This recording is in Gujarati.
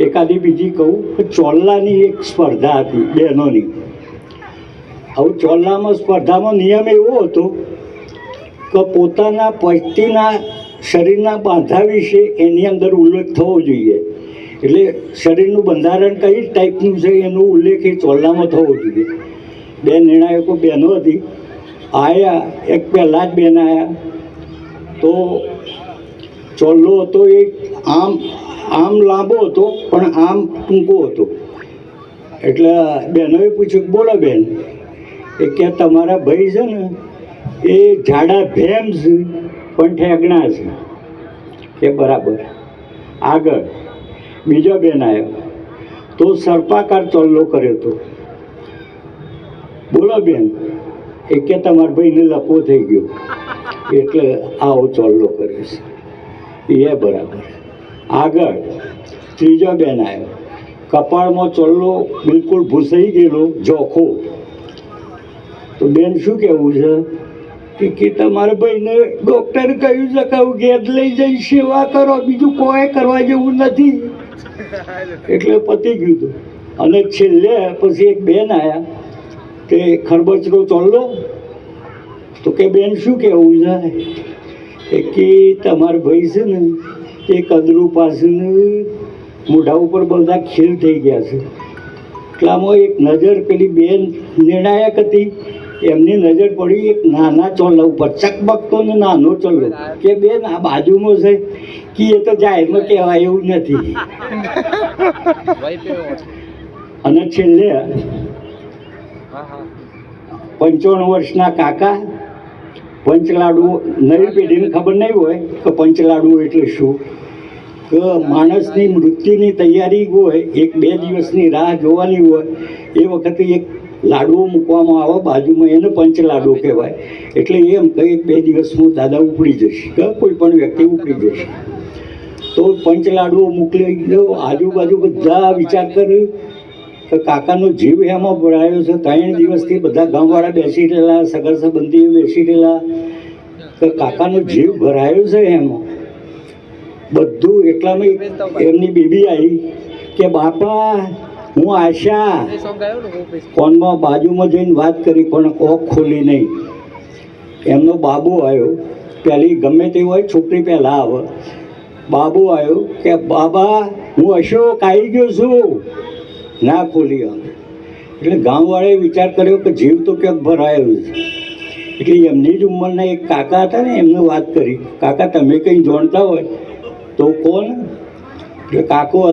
એકાદી બીજી કહું કે ચોલ્લાની એક સ્પર્ધા હતી બહેનોની. હવે ચોલ્લામાં સ્પર્ધામાં નિયમ એવો હતો કે પોતાના પતિના શરીરના બાંધા વિશે એની અંદર ઉલ્લેખ થવો જોઈએ. એટલે શરીરનું બંધારણ કઈ ટાઈપનું છે એનો ઉલ્લેખ એ ચોલ્લામાં થવો જોઈએ. બે નિર્ણાયકો બહેનો હતી. આવ્યા એક પહેલાં જ બેન આવ્યા તો ચોલ્લો હતો એ આમ લાંબો હતો પણ આમ ટૂંકો હતો. એટલે બહેનોએ પૂછ્યું બોલો બેન, એ કે તમારા ભાઈ છે ને એ જાડા ભેમ છે પણ ઠેગણા છે. કે બરાબર. આગળ બીજો બેન આવ્યો તો સર્પાકાર ચોલ્લો કર્યો હતો. બોલો બેન, એ કે તમારા ભાઈને લપો થઈ ગયો એટલે આવો ચોલ્લો કર્યો છે. એ બરાબર. આગળ ત્રીજો બેન આવ્યો, કપાળમાં ચોલ્લો બિલકુલ ભૂસાઈ ગયેલો જોખો. તો બેન શું કહેવું છે કે તમારા ભાઈને ડૉક્ટરે કહ્યું છે કે ઘેર લઈ જઈ સેવા કરો, બીજું કોઈ કરવા જેવું નથી. એટલે પતી ગયું હતું. અને છેલ્લે પછી એક બેન આવ્યા કે ખરબચરો ચોલ્લો. તો કે બેન શું કહેવું છે કે તમારા ભાઈ છે ને એ કદરૂ પાસે મોઢા ઉપર બધા ખીલ થઈ ગયા છે. એટલામાં એક નજર પેલી બેન નિર્ણાયક હતી, એમની નજર પડી એક નાના ચોલ્લા ઉપર, ચકબકતો ને નાનો ચોલ્લો. કે બેન આ બાજુમાં છે કે એ તો જાહેરમાં કહેવાય એવું નથી. અને છેલ્લે 55 વર્ષના કાકા પંચલાડુ, નવી પેઢીને ખબર નહીં હોય કે પંચલાડુ એટલે શું. કે માણસની મૃત્યુની તૈયારી હોય, 1-2 દિવસની રાહ જોવાની હોય, એ વખતે એક લાડવો મૂકવામાં આવે બાજુમાં, એને પંચલાડુ કહેવાય. એટલે એમ કે 1-2 દિવસમાં દાદા ઉપડી જશે કે કોઈ પણ વ્યક્તિ ઉપડી જશે. તો પંચલાડુઓ મોકલી દો. આજુબાજુ બધા વિચાર કર્યો કે કાકાનો જીવ એમાં ભરાયો છે. 3 દિવસથી બધા ગામવાળા બેસી રહેલા, સગા સંબંધીઓ બેસી રહેલા કે કાકાનો જીવ ભરાયો છે એમાં બધું. એટલામાં એમની બેબી આવી કે બાપા હું આશા ફોનમાં બાજુમાં જઈને વાત કરી પણ ઓખ ખોલી નહીં. એમનો બાબુ આવ્યો, પહેલી ગમે તે હોય છોકરી પહેલાં આવે. બાબુ આવ્યો કે બાબા હું અશોક આવી ગયો છું. ના ખોલી આવે. એટલે ગામવાળાએ વિચાર કર્યો કે જીવ તો ક્યાંક ભરાયો છે. એટલે એમની જ ઉંમરના એક કાકા હતા ને, એમને વાત કરી, કાકા તમે કંઈ જાણતા હોય તો કોણ. એટલે કાકો